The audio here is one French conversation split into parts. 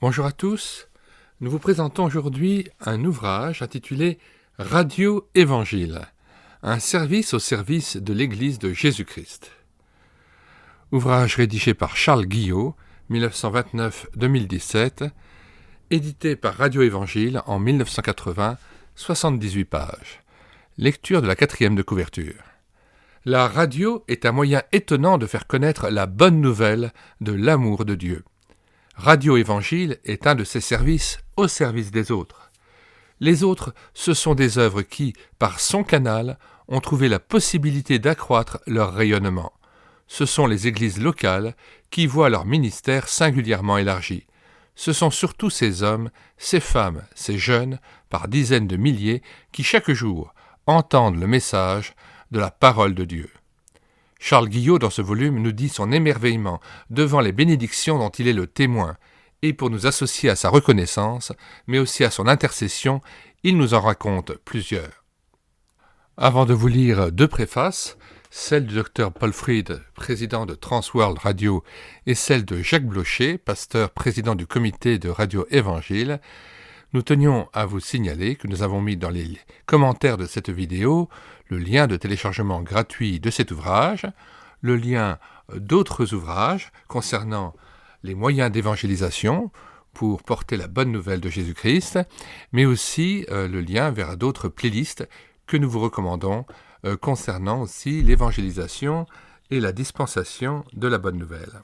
Bonjour à tous, nous vous présentons aujourd'hui un ouvrage intitulé « Radio Évangile », un service au service de l'Église de Jésus-Christ. Ouvrage rédigé par Charles Guillot, 1929-2017, édité par Radio Évangile en 1980, 78 pages. Lecture de la 4e de couverture. La radio est un moyen étonnant de faire connaître la bonne nouvelle de l'amour de Dieu. Radio Évangile est un de ces services au service des autres. Les autres, ce sont des œuvres qui, par son canal, ont trouvé la possibilité d'accroître leur rayonnement. Ce sont les églises locales qui voient leur ministère singulièrement élargi. Ce sont surtout ces hommes, ces femmes, ces jeunes, par dizaines de milliers, qui chaque jour entendent le message de la parole de Dieu. Charles Guillot, dans ce volume, nous dit son émerveillement devant les bénédictions dont il est le témoin, et pour nous associer à sa reconnaissance, mais aussi à son intercession, il nous en raconte plusieurs. Avant de vous lire deux préfaces, celle du Dr Paul Fried, président de Transworld Radio, et celle de Jacques Blocher, pasteur président du comité de Radio Évangile, nous tenions à vous signaler que nous avons mis dans les commentaires de cette vidéo le lien de téléchargement gratuit de cet ouvrage, le lien d'autres ouvrages concernant les moyens d'évangélisation pour porter la bonne nouvelle de Jésus-Christ, mais aussi le lien vers d'autres playlists que nous vous recommandons concernant aussi l'évangélisation et la dispensation de la bonne nouvelle.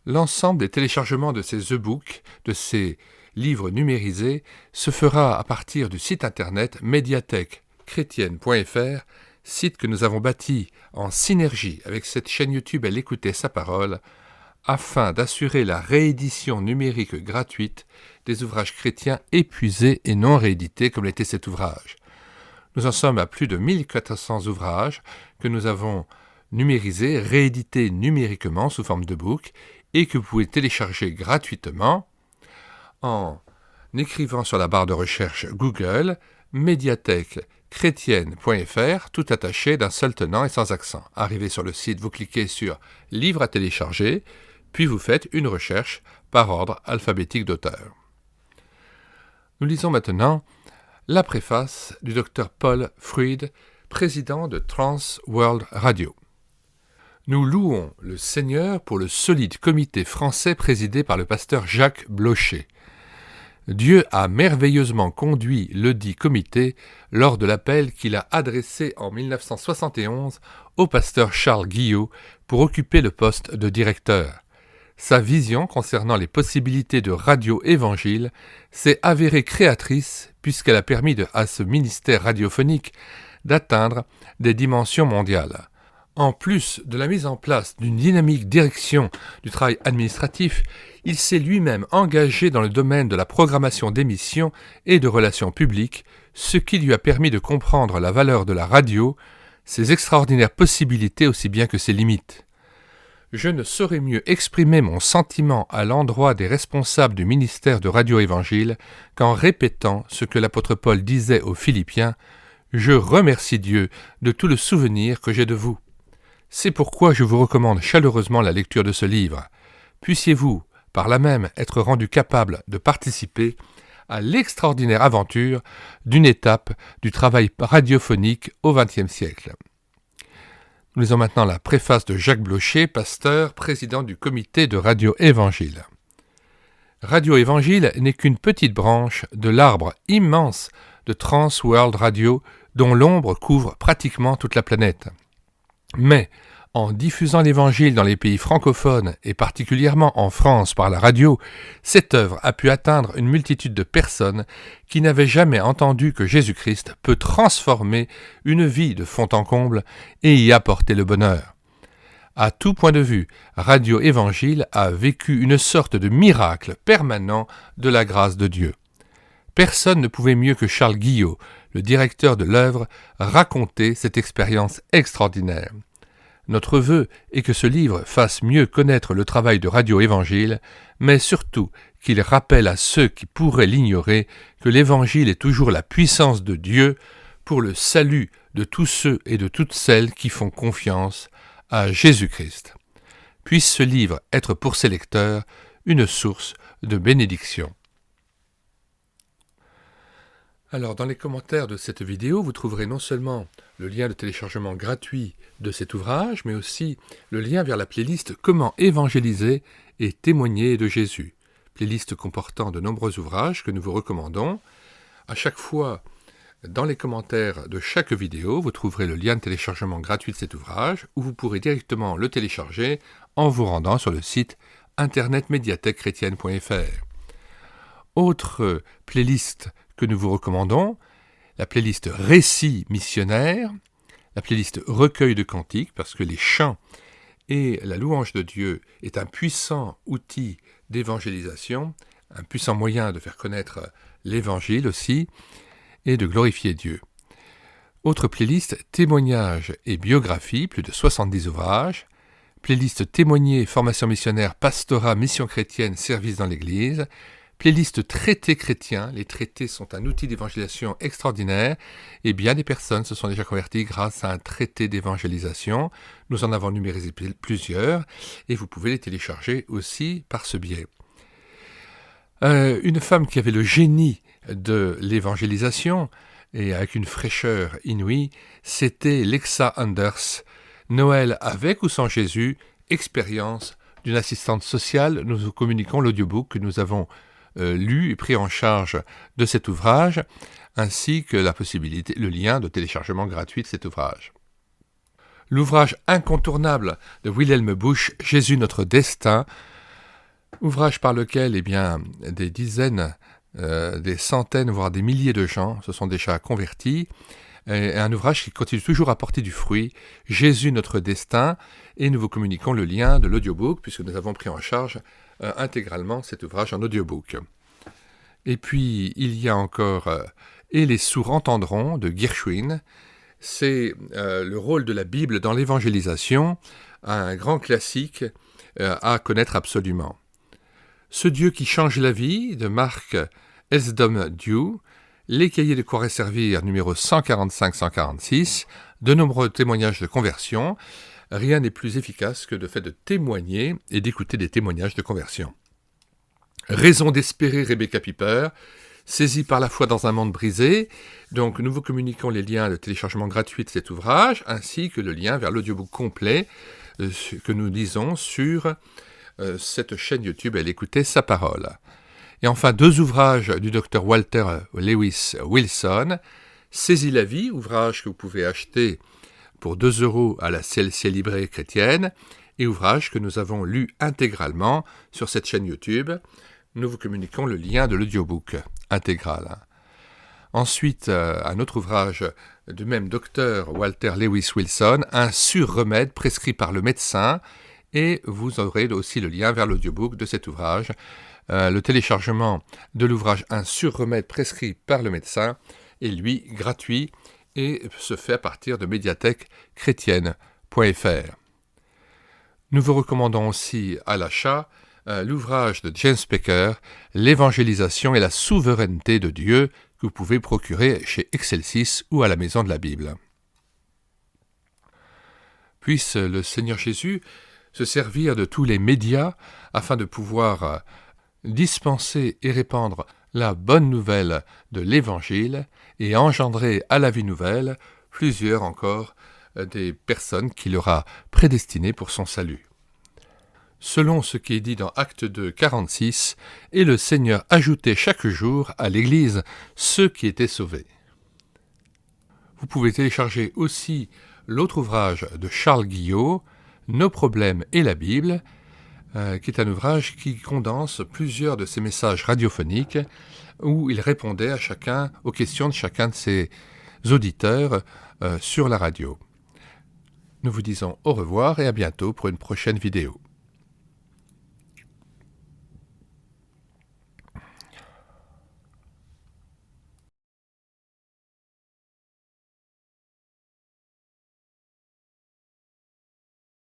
L'ensemble des téléchargements de ces e-books, de ces livres numérisés, se fera à partir du site internet médiathèque-chrétienne.fr, site que nous avons bâti en synergie avec cette chaîne YouTube Elle écoutait sa parole, afin d'assurer la réédition numérique gratuite des ouvrages chrétiens épuisés et non réédités comme l'était cet ouvrage. Nous en sommes à plus de 1400 ouvrages que nous avons numérisés, réédités numériquement sous forme de book et que vous pouvez télécharger gratuitement en écrivant sur la barre de recherche Google médiathèque-chrétienne.fr, tout attaché d'un seul tenant et sans accent. Arrivé sur le site, vous cliquez sur « Livre à télécharger », puis vous faites une recherche par ordre alphabétique d'auteur. Nous lisons maintenant la préface du Dr Paul Fried, président de Transworld Radio. Nous louons le Seigneur pour le solide comité français présidé par le pasteur Jacques Blocher. Dieu a merveilleusement conduit le dit comité lors de l'appel qu'il a adressé en 1971 au pasteur Charles Guillot pour occuper le poste de directeur. Sa vision concernant les possibilités de Radio Évangile s'est avérée créatrice puisqu'elle a permis à ce ministère radiophonique d'atteindre des dimensions mondiales. En plus de la mise en place d'une dynamique direction du travail administratif, il s'est lui-même engagé dans le domaine de la programmation d'émissions et de relations publiques, ce qui lui a permis de comprendre la valeur de la radio, ses extraordinaires possibilités aussi bien que ses limites. Je ne saurais mieux exprimer mon sentiment à l'endroit des responsables du ministère de Radio Évangile qu'en répétant ce que l'apôtre Paul disait aux Philippiens « Je remercie Dieu de tout le souvenir que j'ai de vous ». C'est pourquoi je vous recommande chaleureusement la lecture de ce livre. Puissiez-vous, par là même, être rendu capable de participer à l'extraordinaire aventure d'une étape du travail radiophonique au XXe siècle. Nous lisons maintenant la préface de Jacques Blocher, pasteur, président du comité de Radio Évangile. Radio Évangile n'est qu'une petite branche de l'arbre immense de Transworld Radio dont l'ombre couvre pratiquement toute la planète. Mais, en diffusant l'Évangile dans les pays francophones et particulièrement en France par la radio, cette œuvre a pu atteindre une multitude de personnes qui n'avaient jamais entendu que Jésus-Christ peut transformer une vie de fond en comble et y apporter le bonheur. À tout point de vue, Radio Évangile a vécu une sorte de miracle permanent de la grâce de Dieu. Personne ne pouvait mieux que Charles Guillot, le directeur de l'œuvre, raconter cette expérience extraordinaire. Notre vœu est que ce livre fasse mieux connaître le travail de Radio Évangile, mais surtout qu'il rappelle à ceux qui pourraient l'ignorer que l'Évangile est toujours la puissance de Dieu pour le salut de tous ceux et de toutes celles qui font confiance à Jésus-Christ. Puisse ce livre être pour ses lecteurs une source de bénédiction. Alors, dans les commentaires de cette vidéo, vous trouverez non seulement le lien de téléchargement gratuit de cet ouvrage, mais aussi le lien vers la playlist « Comment évangéliser et témoigner de Jésus », playlist comportant de nombreux ouvrages que nous vous recommandons. À chaque fois, dans les commentaires de chaque vidéo, vous trouverez le lien de téléchargement gratuit de cet ouvrage, où vous pourrez directement le télécharger en vous rendant sur le site internetmédiathèquechrétienne.fr. Autre playlist que nous vous recommandons, la playlist Récits missionnaires, la playlist Recueil de cantiques, parce que les chants et la louange de Dieu est un puissant outil d'évangélisation, un puissant moyen de faire connaître l'Évangile aussi, et de glorifier Dieu. Autre playlist Témoignages et biographies, plus de 70 ouvrages, playlist Témoigner, formation missionnaire, pastorat, mission chrétienne, service dans l'Église, playlist Traités chrétiens, les traités sont un outil d'évangélisation extraordinaire et bien des personnes se sont déjà converties grâce à un traité d'évangélisation. Nous en avons numérisé plusieurs et vous pouvez les télécharger aussi par ce biais. Une femme qui avait le génie de l'évangélisation et avec une fraîcheur inouïe, c'était Lexa Anders. Noël avec ou sans Jésus, expérience d'une assistante sociale. Nous vous communiquons l'audiobook que nous avons lu et pris en charge de cet ouvrage, ainsi que la possibilité, le lien de téléchargement gratuit de cet ouvrage. L'ouvrage incontournable de Wilhelm Busch, Jésus notre destin, ouvrage par lequel des dizaines, des centaines, voire des milliers de gens se sont déjà convertis, et un ouvrage qui continue toujours à porter du fruit, Jésus notre destin, et nous vous communiquons le lien de l'audiobook, puisque nous avons pris en charge intégralement cet ouvrage en audiobook. Et puis, il y a encore Et les sourds entendront de Gershwin. C'est le rôle de la Bible dans l'évangélisation, un grand classique à connaître absolument. Ce Dieu qui change la vie de Marc Elsdom-Dew, Les cahiers de quoi servir numéro 145-146, de nombreux témoignages de conversion. Rien n'est plus efficace que le fait de témoigner et d'écouter des témoignages de conversion. Raison d'espérer Rebecca Piper, saisie par la foi dans un monde brisé. Donc nous vous communiquons les liens de téléchargement gratuit de cet ouvrage, ainsi que le lien vers l'audiobook complet que nous lisons sur cette chaîne YouTube, Elle écoutait sa parole. Et enfin, 2 ouvrages du Dr Walter Lewis Wilson, Saisis la vie, ouvrage que vous pouvez acheter pour 2 € à la CLC Librairie chrétienne, et ouvrage que nous avons lu intégralement sur cette chaîne YouTube. Nous vous communiquons le lien de l'audiobook intégral. Ensuite, un autre ouvrage du même docteur Walter Lewis Wilson, Un sur-remède prescrit par le médecin, et vous aurez aussi le lien vers l'audiobook de cet ouvrage. Le téléchargement de l'ouvrage Un sur-remède prescrit par le médecin est lui gratuit et se fait à partir de médiathèquechrétienne.fr. Nous vous recommandons aussi à l'achat l'ouvrage de James Baker, L'évangélisation et la souveraineté de Dieu, que vous pouvez procurer chez Excelsis ou à la Maison de la Bible. Puisse le Seigneur Jésus se servir de tous les médias afin de pouvoir dispenser et répandre la bonne nouvelle de l'Évangile et engendrer à la vie nouvelle plusieurs encore des personnes qu'il aura prédestinées pour son salut. Selon ce qui est dit dans Actes 2, 46, « Et le Seigneur ajoutait chaque jour à l'Église ceux qui étaient sauvés. » Vous pouvez télécharger aussi l'autre ouvrage de Charles Guillot, « Nos problèmes et la Bible », qui est un ouvrage qui condense plusieurs de ses messages radiophoniques où il répondait aux questions de chacun de ses auditeurs sur la radio. Nous vous disons au revoir et à bientôt pour une prochaine vidéo.